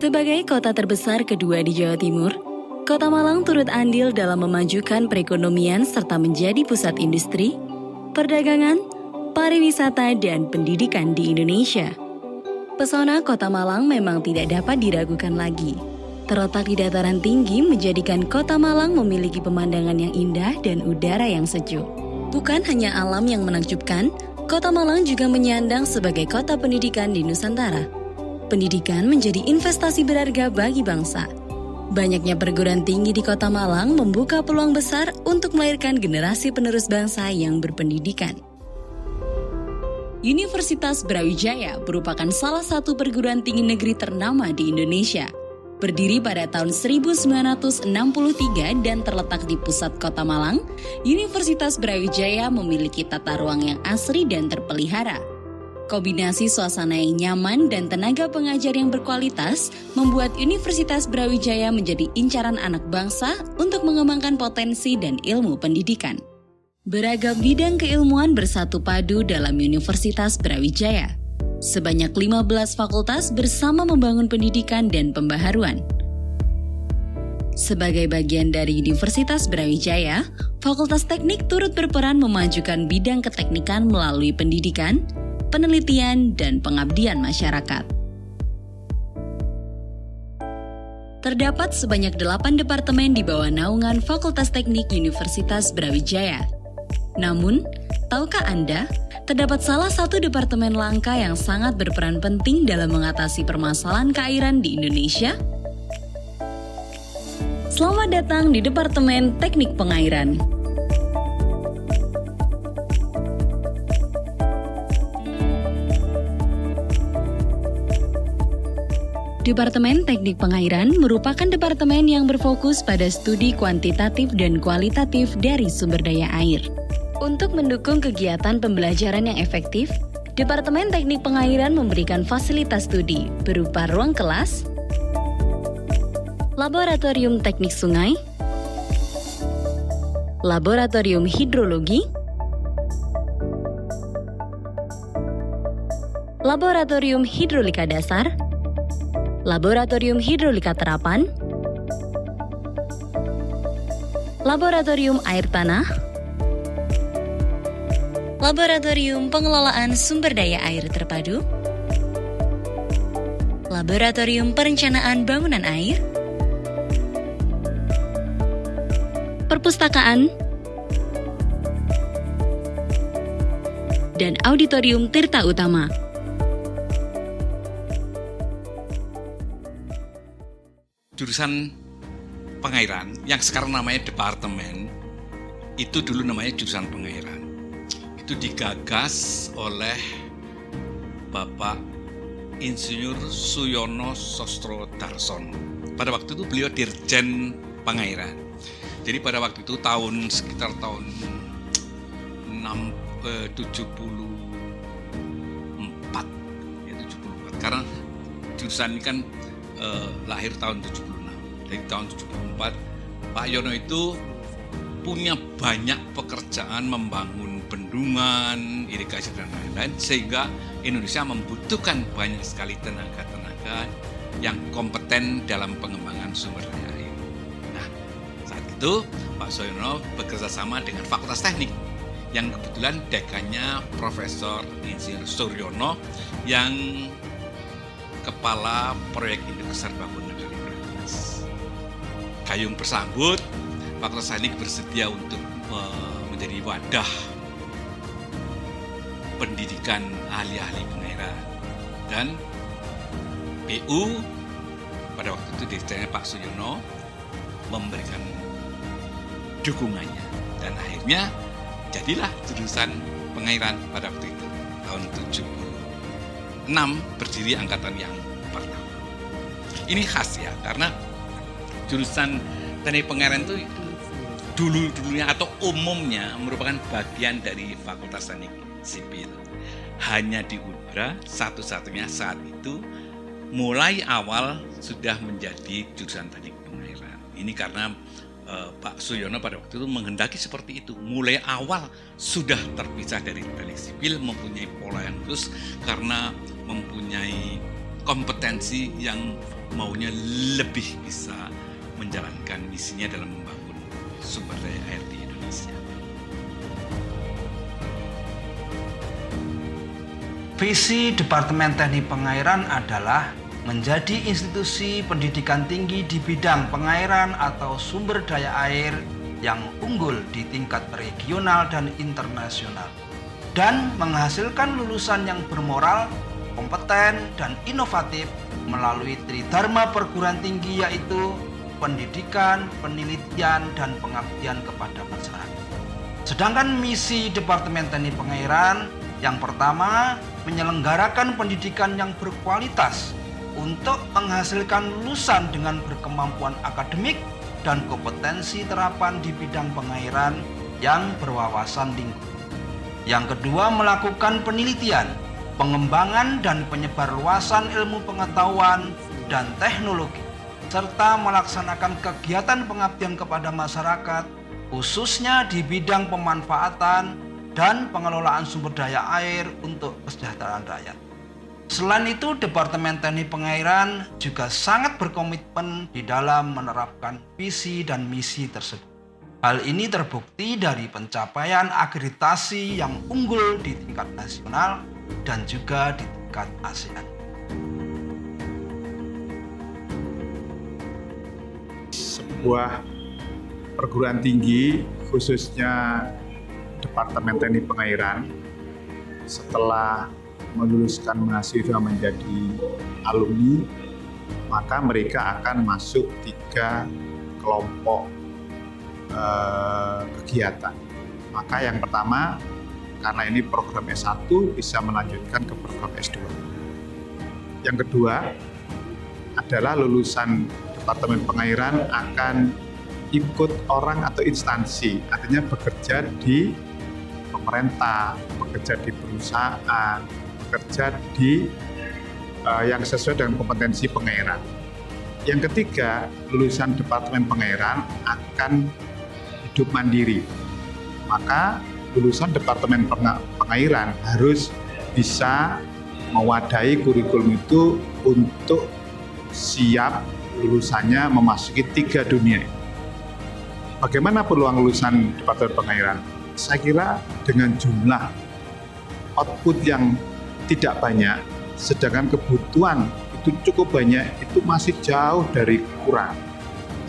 Sebagai kota terbesar kedua di Jawa Timur, Kota Malang turut andil dalam memajukan perekonomian serta menjadi pusat industri, perdagangan, pariwisata, dan pendidikan di Indonesia. Pesona Kota Malang memang tidak dapat diragukan lagi. Terletak di dataran tinggi menjadikan Kota Malang memiliki pemandangan yang indah dan udara yang sejuk. Bukan hanya alam yang menakjubkan, Kota Malang juga menyandang sebagai kota pendidikan di Nusantara. Pendidikan menjadi investasi berharga bagi bangsa. Banyaknya perguruan tinggi di Kota Malang membuka peluang besar untuk melahirkan generasi penerus bangsa yang berpendidikan. Universitas Brawijaya merupakan salah satu perguruan tinggi negeri ternama di Indonesia. Berdiri pada tahun 1963 dan terletak di pusat Kota Malang, Universitas Brawijaya memiliki tata ruang yang asri dan terpelihara. Kombinasi suasana yang nyaman dan tenaga pengajar yang berkualitas membuat Universitas Brawijaya menjadi incaran anak bangsa untuk mengembangkan potensi dan ilmu pendidikan. Beragam bidang keilmuan bersatu padu dalam Universitas Brawijaya. Sebanyak 15 fakultas bersama membangun pendidikan dan pembaharuan. Sebagai bagian dari Universitas Brawijaya, Fakultas Teknik turut berperan memajukan bidang keteknikan melalui pendidikan, penelitian, dan pengabdian masyarakat. Terdapat sebanyak 8 departemen di bawah naungan Fakultas Teknik Universitas Brawijaya. Namun, tahukah Anda, terdapat salah satu departemen langka yang sangat berperan penting dalam mengatasi permasalahan keairan di Indonesia? Selamat datang di Departemen Teknik Pengairan. Departemen Teknik Pengairan merupakan departemen yang berfokus pada studi kuantitatif dan kualitatif dari sumber daya air. Untuk mendukung kegiatan pembelajaran yang efektif, Departemen Teknik Pengairan memberikan fasilitas studi berupa ruang kelas, laboratorium teknik sungai, laboratorium hidrologi, laboratorium hidrolika dasar, laboratorium hidrolika terapan, laboratorium air tanah, laboratorium pengelolaan sumber daya air terpadu, laboratorium perencanaan bangunan air, perpustakaan, dan auditorium Tirta Utama. Jurusan pengairan yang sekarang namanya departemen itu dulu namanya jurusan pengairan. Itu digagas oleh Bapak Insinyur Suyono Sostrodarsono. Pada waktu itu beliau Dirjen Pengairan. Jadi pada waktu itu sekitar tahun 74 ya 74 karena jurusan ini kan lahir tahun 76. Dari tahun 74 Pak Yono itu punya banyak pekerjaan membangun bendungan, irigasi dan lain-lain, sehingga Indonesia membutuhkan banyak sekali tenaga-tenaga yang kompeten dalam pengembangan sumber daya air. Nah, saat itu Pak Suyono bekerja sama dengan Fakultas Teknik yang kebetulan dekannya Profesor Insinyur Suryono yang Kepala Proyek Induk Serbaguna Kali Berantas. Gayung bersambut, Fakultas Teknik bersedia untuk menjadi wadah pendidikan ahli-ahli pengairan. Dan PU pada waktu itu dirjennya Pak Suyono memberikan dukungannya. Dan akhirnya jadilah jurusan pengairan pada waktu itu, tahun 76 berdiri angkatan yang pertama. Ini khas ya, karena jurusan teknik pengairan itu dulunya atau umumnya merupakan bagian dari Fakultas Teknik Sipil. Hanya di Unbra satu-satunya saat itu mulai awal sudah menjadi jurusan teknik pengairan. Ini karena Pak Suyono pada waktu itu menghendaki seperti itu. Mulai awal sudah terpisah dari teknik sipil, mempunyai pola yang khusus karena mempunyai kompetensi yang maunya lebih bisa menjalankan misinya dalam membangun sumber daya air di Indonesia. Visi Departemen Teknik Pengairan adalah menjadi institusi pendidikan tinggi di bidang pengairan atau sumber daya air yang unggul di tingkat regional dan internasional, dan menghasilkan lulusan yang bermoral, kompeten, dan inovatif melalui tridharma perguruan tinggi, yaitu pendidikan, penelitian, dan pengabdian kepada masyarakat. Sedangkan misi Departemen Teknik Pengairan yang pertama, menyelenggarakan pendidikan yang berkualitas untuk menghasilkan lulusan dengan berkemampuan akademik dan kompetensi terapan di bidang pengairan yang berwawasan lingkup. Yang kedua, melakukan penelitian, pengembangan dan penyebarluasan ilmu pengetahuan dan teknologi, serta melaksanakan kegiatan pengabdian kepada masyarakat, khususnya di bidang pemanfaatan dan pengelolaan sumber daya air untuk kesejahteraan rakyat. Selain itu, Departemen Teknik Pengairan juga sangat berkomitmen di dalam menerapkan visi dan misi tersebut. Hal ini terbukti dari pencapaian akreditasi yang unggul di tingkat nasional dan juga di tingkat ASEAN. Sebuah perguruan tinggi, khususnya Departemen Teknik Pengairan, setelah meluluskan mahasiswa menjadi alumni, maka mereka akan masuk 3 kelompok kegiatan. Maka yang pertama, karena ini program S1, bisa melanjutkan ke program S2. Yang kedua adalah lulusan Departemen Pengairan akan ikut orang atau instansi, artinya bekerja di pemerintah, bekerja di perusahaan, bekerja di yang sesuai dengan kompetensi pengairan. Yang ketiga, lulusan Departemen Pengairan akan hidup mandiri. Maka lulusan Departemen Pengairan harus bisa mewadahi kurikulum itu untuk siap lulusannya memasuki 3 dunia. Bagaimana peluang lulusan Departemen Pengairan? Saya kira dengan jumlah output yang tidak banyak, sedangkan kebutuhan itu cukup banyak, itu masih jauh dari kurang.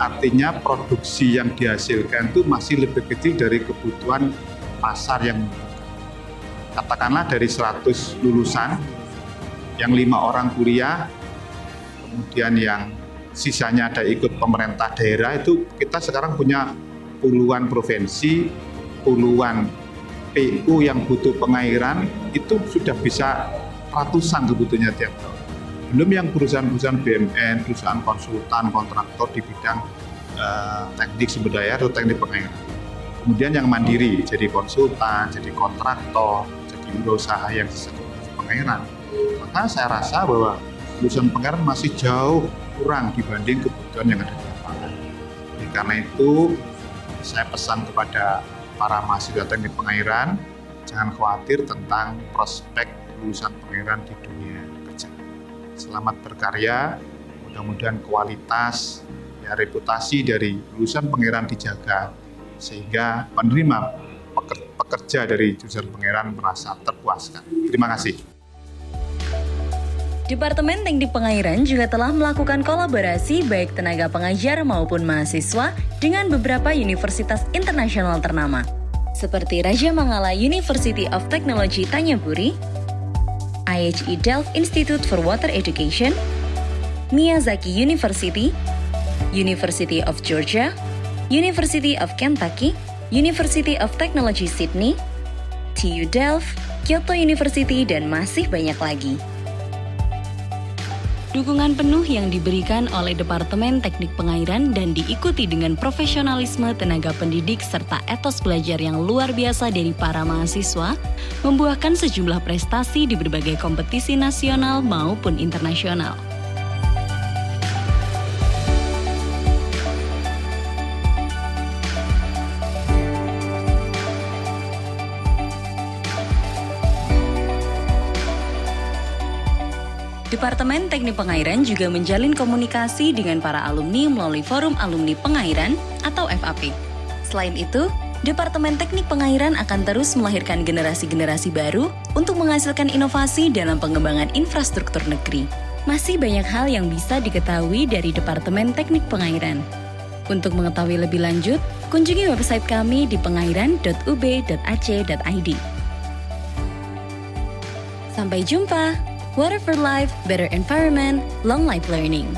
Artinya produksi yang dihasilkan itu masih lebih kecil dari kebutuhan pasar yang membutuhkan. Katakanlah dari 100 lulusan, yang 5 orang kuliah, kemudian yang sisanya ada ikut pemerintah daerah, itu kita sekarang punya puluhan provinsi, puluhan PU yang butuh pengairan, itu sudah bisa ratusan kebutuhannya tiap tahun. Belum yang perusahaan-perusahaan BUMN, perusahaan konsultan, kontraktor di bidang teknik sumber daya atau teknik pengairan. Kemudian yang mandiri, jadi konsultan, jadi kontraktor, jadi usaha yang sesuai pengairan. Maka saya rasa bahwa lulusan pengairan masih jauh kurang dibanding kebutuhan yang ada di lapangan. Karena itu, saya pesan kepada para mahasiswa teknik pengairan, jangan khawatir tentang prospek lulusan pengairan di dunia kerja. Selamat berkarya, mudah-mudahan kualitas, reputasi dari lulusan pengairan dijaga, sehingga penerima pekerja dari jurusan pengairan merasa terpuaskan. Terima kasih. Departemen Teknik Pengairan juga telah melakukan kolaborasi baik tenaga pengajar maupun mahasiswa dengan beberapa universitas internasional ternama, seperti Raja Mangala University of Technology Tanyaburi, IHE Delft Institute for Water Education, Miyazaki University, University of Georgia, University of Kentucky, University of Technology Sydney, TU Delft, Kyoto University, dan masih banyak lagi. Dukungan penuh yang diberikan oleh Departemen Teknik Pengairan dan diikuti dengan profesionalisme tenaga pendidik serta etos belajar yang luar biasa dari para mahasiswa, membuahkan sejumlah prestasi di berbagai kompetisi nasional maupun internasional. Departemen Teknik Pengairan juga menjalin komunikasi dengan para alumni melalui Forum Alumni Pengairan atau FAP. Selain itu, Departemen Teknik Pengairan akan terus melahirkan generasi-generasi baru untuk menghasilkan inovasi dalam pengembangan infrastruktur negeri. Masih banyak hal yang bisa diketahui dari Departemen Teknik Pengairan. Untuk mengetahui lebih lanjut, kunjungi website kami di pengairan.ub.ac.id. Sampai jumpa! Water for Life, Better Environment, Long Life Learning.